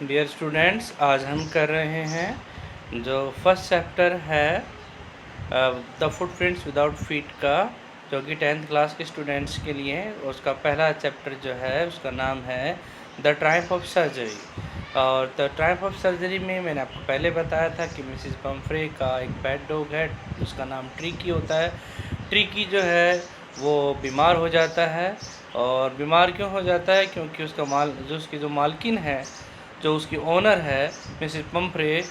Dear students, आज हम कर रहे हैं जो फर्स्ट चैप्टर है द फुटप्रिंट्स विदाउट फीट का, जो कि 10th क्लास के स्टूडेंट्स के लिए है। उसका पहला चैप्टर जो है उसका नाम है द ट्रायम्फ ऑफ सर्जरी। और द ट्रायम्फ ऑफ सर्जरी में मैंने आपको पहले बताया था कि मिसिस पम्फ्रे का एक पेट डॉग है, उसका नाम ट्रिकी होता है। ट्रिकी जो है वो बीमार हो जाता है। और बीमार क्यों हो जाता है? क्योंकि उसकी जो मालकिन है, जो उसकी ओनर है मिसिस पम्फ्रे,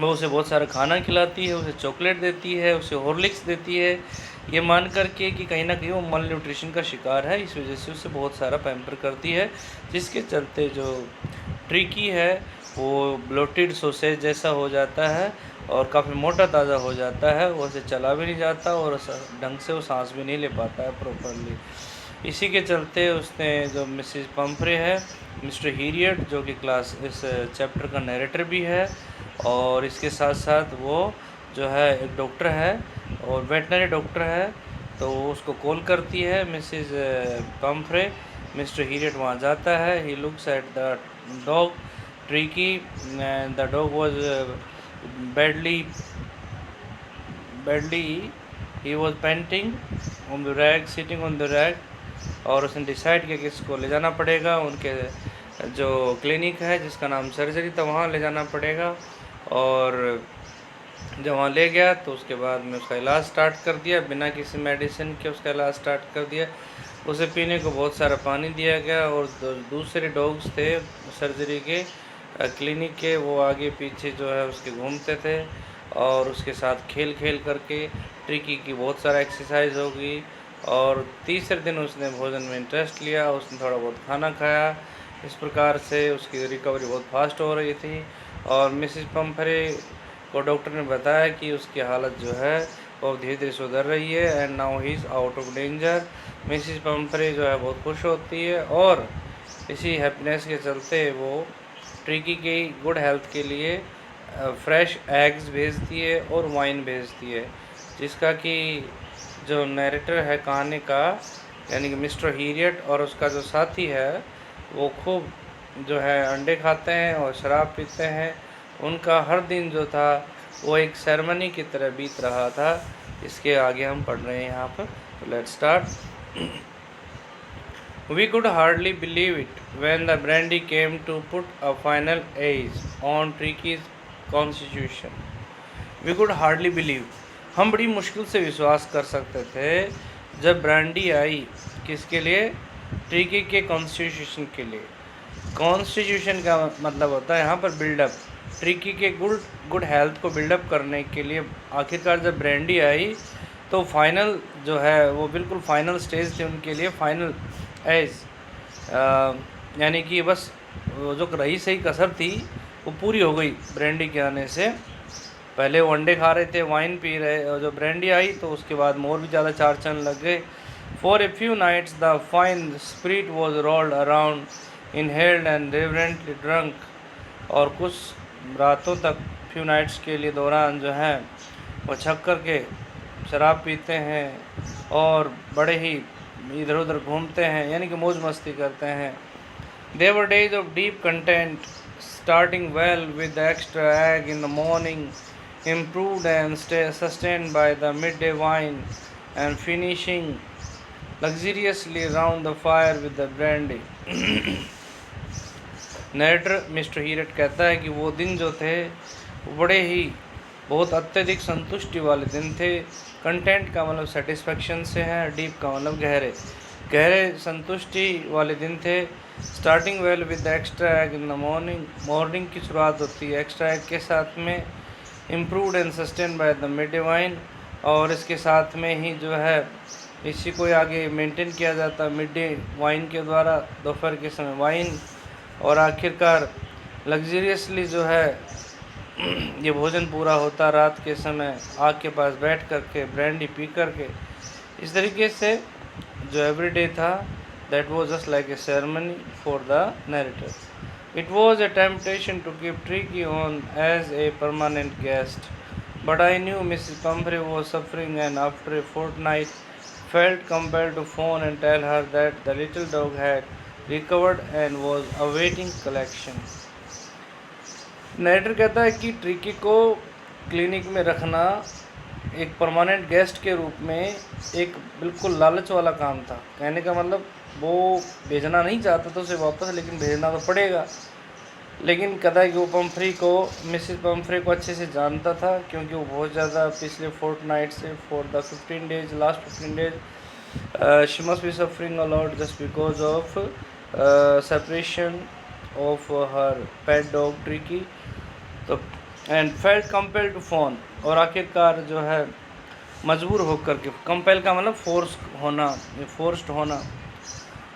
वो उसे बहुत सारा खाना खिलाती है, उसे चॉकलेट देती है, उसे हॉर्लिक्स देती है, ये मान करके कि कहीं ना कहीं वो मल न्यूट्रिशन का शिकार है। इस वजह से उसे बहुत सारा पैम्पर करती है, जिसके चलते जो ट्रिकी है वो ब्लोटेड सॉसेज जैसा हो जाता है और काफ़ी मोटा ताज़ा हो जाता है। वो उसे चला भी नहीं जाता और ढंग से वो सांस भी नहीं ले पाता है प्रॉपरली। इसी के चलते उसने जो मिसिस पम्फ्रे है, मिस्टर हीरियट, जो कि क्लास इस चैप्टर का नरेटर भी है, और इसके साथ साथ वो जो है एक डॉक्टर है और वेटनरी डॉक्टर है, तो उसको कॉल करती है मिसिस पम्फ्रे। मिस्टर हीरियट वहाँ जाता है, he looks at the dog tricky. The dog was badly he was panting on the rag, sitting on the rag। और उसने डिसाइड किया कि इसको ले जाना पड़ेगा उनके जो क्लिनिक है जिसका नाम सर्जरी था, वहाँ ले जाना पड़ेगा। और जब वहाँ ले गया तो उसके बाद में उसका इलाज स्टार्ट कर दिया, बिना किसी मेडिसिन के उसका इलाज स्टार्ट कर दिया। उसे पीने को बहुत सारा पानी दिया गया और दूसरे डॉग्स थे सर्जरी के क्लिनिक के, वो आगे पीछे जो है उसके घूमते थे और उसके साथ खेल खेल करके ट्रिकी की बहुत सारा एक्सरसाइज हो गई। और तीसरे दिन उसने भोजन में इंटरेस्ट लिया, उसने थोड़ा बहुत खाना खाया। इस प्रकार से उसकी रिकवरी बहुत फास्ट हो रही थी। और मिसिस पम्फ्रे को डॉक्टर ने बताया कि उसकी हालत जो है वो धीरे धीरे सुधर रही है and now he is out of danger. Mrs Pomfrey जो है बहुत खुश होती है और इसी हैप्पीनेस के चलते वो ट्रिकी की गुड हेल्थ के लिए फ्रेश एग्स भेजती है और वाइन भेजती है, जिसका कि जो नरेटर है कहानी का, यानी कि मिस्टर हीरियट और उसका जो साथी है, वो खूब जो है अंडे खाते हैं और शराब पीते हैं। उनका हर दिन जो था वो एक सेरेमनी की तरह बीत रहा था। इसके आगे हम पढ़ रहे हैं यहाँ पर, तो let's start. We could hardly believe it when the brandy came to put a final edge on Tricky's constitution. We could hardly believe, हम बड़ी मुश्किल से विश्वास कर सकते थे जब ब्रांडी आई। किसके लिए? ट्रिकी के कॉन्स्टिट्यूशन के लिए। कॉन्स्टिट्यूशन का मतलब होता है यहाँ पर बिल्डअप, ट्रिकी के गुड हेल्थ को बिल्डअप करने के लिए। आखिरकार जब ब्रांडी आई तो फाइनल जो है वो बिल्कुल फाइनल स्टेज थे उनके लिए, फाइनल एज, यानी कि बस वो जो रही सही कसर थी वो पूरी हो गई ब्रांडी के आने से। पहले वो अंडे खा रहे थे, वाइन पी रहे, और जब ब्रांडी आई तो उसके बाद मोर भी ज़्यादा चार चंद लग गए। For a few nights the fine spirit was rolled around, inhaled and reverently drunk. और कुछ रातों तक, फ्यू नाइट्स के लिए दौरान जो है वो छक कर के शराब पीते हैं और बड़े ही इधर उधर घूमते हैं, यानी कि मौज मस्ती करते हैं। They were days of deep content, starting well with the extra egg in the morning, improved and sustained by the midday wine, and finishing luxuriously round the fire with the brandy। Narrator Mister Herriot कहता है कि वो दिन जो थे वो बड़े ही बहुत अत्यधिक संतुष्टि वाले दिन थे। कंटेंट का मतलब सेटिस्फेक्शन से है, डीप का मतलब गहरे गहरे संतुष्टि वाले दिन थे। Starting well with the extra egg in the morning की शुरुआत होती है एक्स्ट्रा एग के साथ में, improved and sustain by the mid day wine, और इसके साथ में ही जो है इसी को आगे मेंटेन किया जाता है मिड डे वाइन के द्वारा, दोपहर के समय वाइन, और आखिरकार लग्जरियसली जो है ये भोजन पूरा होता रात के समय आग के पास बैठ कर के ब्रांडी पी कर के। इस तरीके से जो एवरीडे था, that was just like a ceremony for the narrator. It was a temptation to keep Tricky on as a permanent guest, but I knew Mrs. Pumphrey was suffering, and after a fortnight felt compelled to phone and tell her that the little dog had recovered and was awaiting collection. Narrator कहता है कि tricky को clinic में रखना एक permanent guest के रूप में एक बिल्कुल लालच वाला काम था। कहने का मतलब वो भेजना नहीं चाहता था उसे वापस, लेकिन भेजना तो पड़ेगा। लेकिन कहता है कि वो पम्फ्री को, मिसिस पम्फ्री को अच्छे से जानता था, क्योंकि वो बहुत ज़्यादा पिछले फोर्टनाइट से for the 15 days, last 15 days she must be suffering a lot just because of separation of her pet dog Tricki. तो and felt compel to phone, और आखिरकार जो है मजबूर होकर के, कंपेल का मतलब फोर्स होना, फोर्स्ड होना।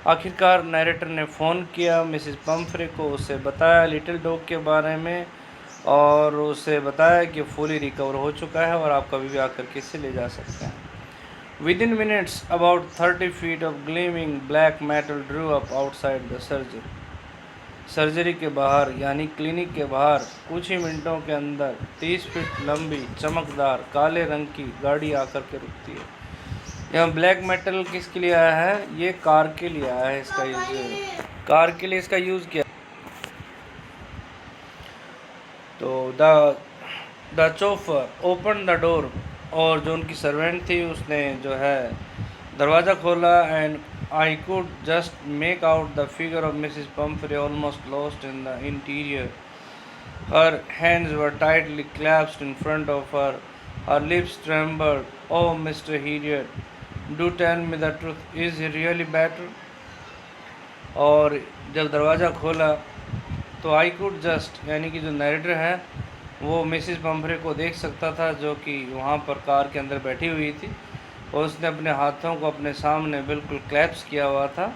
आखिरकार नरेटर ने फ़ोन किया मिसिस पम्फ्रे को, उसे बताया लिटिल डॉग के बारे में, और उसे बताया कि फुली रिकवर हो चुका है और आप कभी भी आकर के इसे ले जा सकते हैं। Within minutes about 30 feet of gleaming black metal Drew up outside the surgery. Surgery के बाहर यानी क्लिनिक के बाहर कुछ ही मिनटों के अंदर 30 फीट लंबी चमकदार काले रंग की गाड़ी आकर के रुकती है। यहाँ ब्लैक मेटल किसके लिए आया है? ये कार के लिए आया है, इसका यूज कार के लिए इसका यूज़ किया। तो द चोफर ओपन द डोर, और जो उनकी सर्वेंट थी उसने जो है दरवाज़ा खोला। And I could just make out the figure of Mrs Pumphrey almost lost in the interior. Her hands were tightly clasped in front of her lips trembled. Oh Mister Herriot, do tell me the truth, is he really better? और जब दरवाज़ा खोला तो आई could just, यानी कि जो narrator है वो मिसिस पम्फ्रे को देख सकता था, जो कि वहाँ पर कार के अंदर बैठी हुई थी, और उसने अपने हाथों को अपने सामने बिल्कुल क्लैप्स किया हुआ था।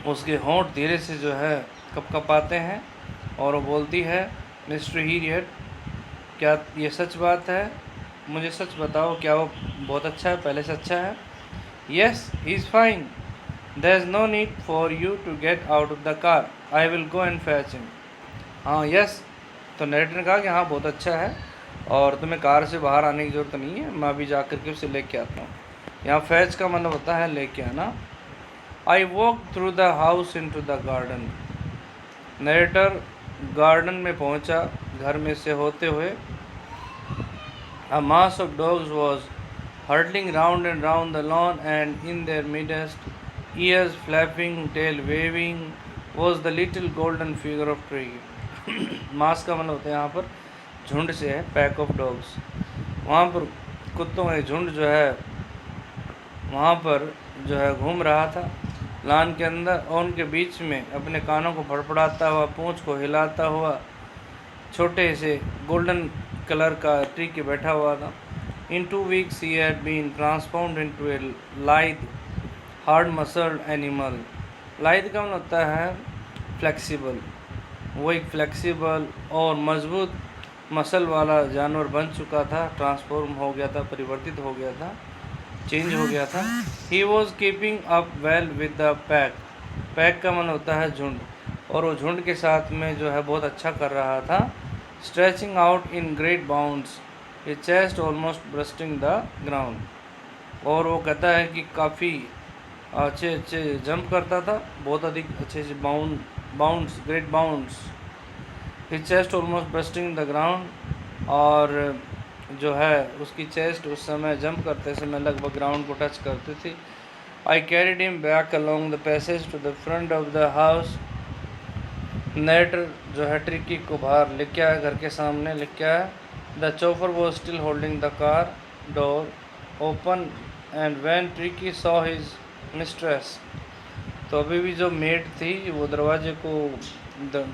उसके होंठ धीरे से जो है कपकपाते हैं, और वो बोलती है, मिस्टर हीरियट, क्या ये सच बात है? मुझे सच बताओ, क्या वो बहुत अच्छा है, पहले से अच्छा है? Yes, he is fine, there is no need for you to get out of the car, I will go and fetch him. हाँ, यस। तो नरेटर ने कहा कि हाँ बहुत अच्छा है, और तुम्हें कार से बाहर आने की ज़रूरत नहीं है, मैं अभी जा कर के उसे लेके आता हूँ। यहाँ फैच का मतलब होता है लेके आना। I walk through the house into the garden. Narrator garden में पहुँचा, घर में से होते हुए। A mass of dogs was hurtling round and round the lawn, and in their midst, ears flapping, tail waving, was the little golden figure of Triggy. मास का मतलब होता है यहाँ पर झुंड से है, पैक ऑफ डॉग्स। वहाँ पर कुत्तों का एक झुंड जो है वहाँ पर जो है घूम रहा था लान के अंदर, और उनके बीच में अपने कानों को फड़फड़ाता हुआ, पूँछ को हिलाता हुआ, छोटे से गोल्डन कलर का ट्री के बैठा हुआ था। इन 2 weeks he had been transformed into a lithe, hard muscled animal. lithe का मतलब होता है फ्लेक्सिबल। वो एक फ्लेक्सिबल और मजबूत मसल वाला जानवर बन चुका था, ट्रांसफॉर्म हो गया था, परिवर्तित हो गया था, चेंज हो गया था। He was keeping up well with the pack. Pack का मतलब होता है झुंड, और वो झुंड के साथ में जो है बहुत अच्छा कर रहा था। Stretching out in great bounds, ये chest almost brushing the ground. और वो कहता है कि काफ़ी अच्छे अच्छे जंप करता था, बहुत अधिक अच्छे से bounds, great bounds. His chest almost brushing the ground, और जो है उसकी चेस्ट उस समय जंप करते समय लगभग ग्राउंड को टच करती थी। I carried him back along the passage to the front of the house. Narrator जो है ट्रिकी को बाहर लेके आया, घर के सामने लेके आया। The chauffeur was still holding the car door open, and when Tricki saw his mistress, तो अभी भी जो मेड थी वो दरवाजे को,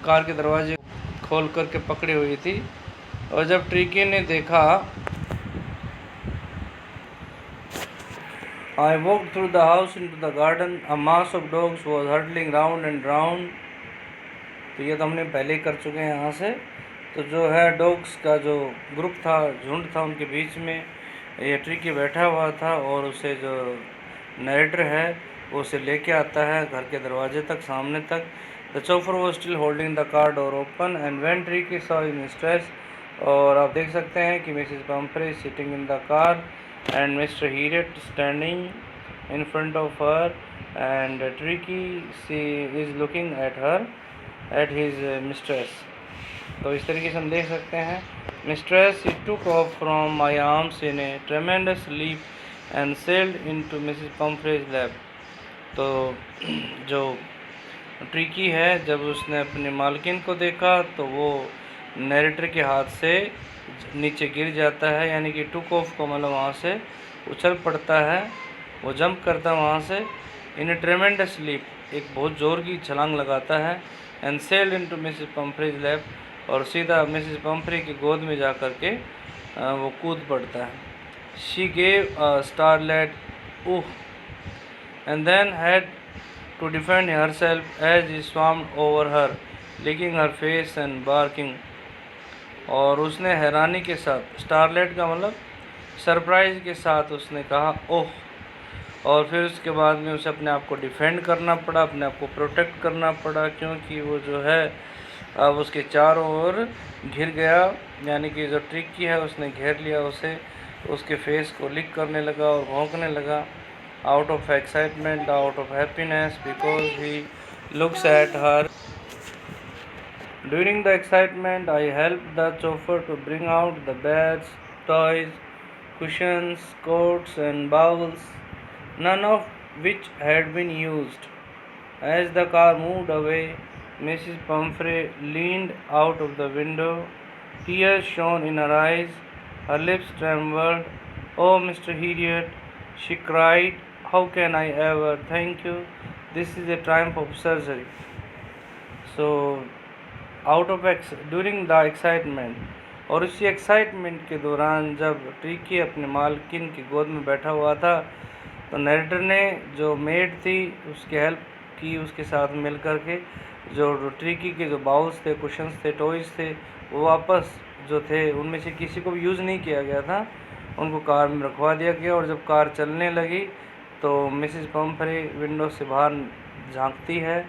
कार के दरवाजे खोल करके पकड़ी हुई थी। और जब ट्रिकी ने देखा, I walked through the house into the garden. A mass of dogs was hurtling round and round. तो ये तो हमने पहले ही कर चुके हैं यहाँ से। तो जो है डॉग्स का जो ग्रुप था, झुंड था, उनके बीच में ये ट्रिकी बैठा हुआ था, और उसे जो नरेटर है वो उसे लेके आता है घर के दरवाजे तक, सामने तक। The chauffeur was still holding the car door open, and when Tricki saw in stress, और आप देख सकते हैं कि Mrs Pumphrey sitting in the car, and Mr. Hewitt standing in front of her, and Tricky is looking at his mistress. तो इस तरीके से हम देख सकते हैं, mistress he took off from my arms in a tremendous leap and sailed into Mrs. Pumphrey's lap. तो जो ट्रिकी है, जब उसने अपनी मालकिन को देखा तो वो नरेटर के हाथ से नीचे गिर जाता है, यानी कि टुक ऑफ को मतलब वहाँ से उछल पड़ता है, वो जंप करता है वहाँ से। इन ए ट्रेमेंडस लीप, एक बहुत ज़ोर की छलांग लगाता है। And sailed into Mrs Pumphrey's lap, और सीधा मिसेस पम्फ्री की गोद में जा कर के वो कूद पड़ता है। She gave a startled ooh and then had to defend herself as he swarmed over her, licking her face and barking। और उसने हैरानी के साथ, स्टारलेट का मतलब सरप्राइज़ के साथ उसने कहा ओह, और फिर उसके बाद में उसे अपने आप को डिफेंड करना पड़ा, अपने आप को प्रोटेक्ट करना पड़ा, क्योंकि वो जो है अब उसके चारों ओर घिर गया, यानी कि जो ट्रिकी है उसने घेर लिया उसे, उसके फेस को लिक करने लगा और भौंकने लगा, out of excitement, out of happiness, because he looks at her. During the excitement, I helped the chauffeur to bring out the beds, toys, cushions, coats, and bowls, none of which had been used. As the car moved away, Mrs. Pumphrey leaned out of the window. Tears shone in her eyes. Her lips trembled. "Oh, Mr. Idiot," she cried, "how can I ever thank you? This is a triumph of surgery." So, during the excitement, और उसी excitement के दौरान जब tricky अपने मालकिन की गोद में बैठा हुआ था, तो नरेटर ने जो मेड थी उसकी हेल्प की, उसके साथ मिल कर के जो ट्रिकी के जो बाउल्स थे, कुशन्स थे, टॉयज़ थे, वो वापस जो थे उनमें से किसी को भी यूज़ नहीं किया गया था, उनको कार में रखवा दिया गया। और जब कार चलने लगी तो मिसेस पम्फ्रे विंडो से बाहर झांकती है,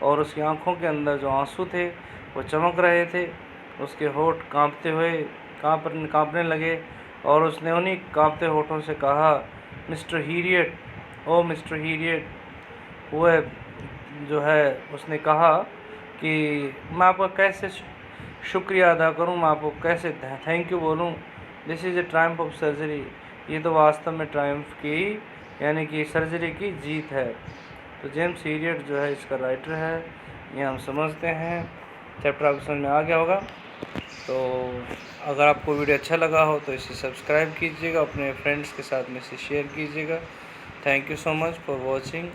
और उसकी आंखों के अंदर जो आंसू थे वो चमक रहे थे, उसके होठ कांपने लगे, और उसने उन्हीं कांपते होठों से कहा, "मिस्टर हीरियट, ओ मिस्टर हीरियट।" वह जो है उसने कहा कि मैं आपका कैसे शुक्रिया अदा करूं, मैं आपको कैसे थैंक यू बोलूं। This is a Triumph of surgery, ये तो वास्तव में ट्रायम्फ की, यानी कि सर्जरी की जीत है। तो जेम्स हीरियट जो है इसका राइटर है, ये हम समझते हैं। चैप्टर आपको समझ में आ गया होगा। तो अगर आपको वीडियो अच्छा लगा हो तो इसे सब्सक्राइब कीजिएगा, अपने फ्रेंड्स के साथ में इसे शेयर कीजिएगा। Thank you so much for watching.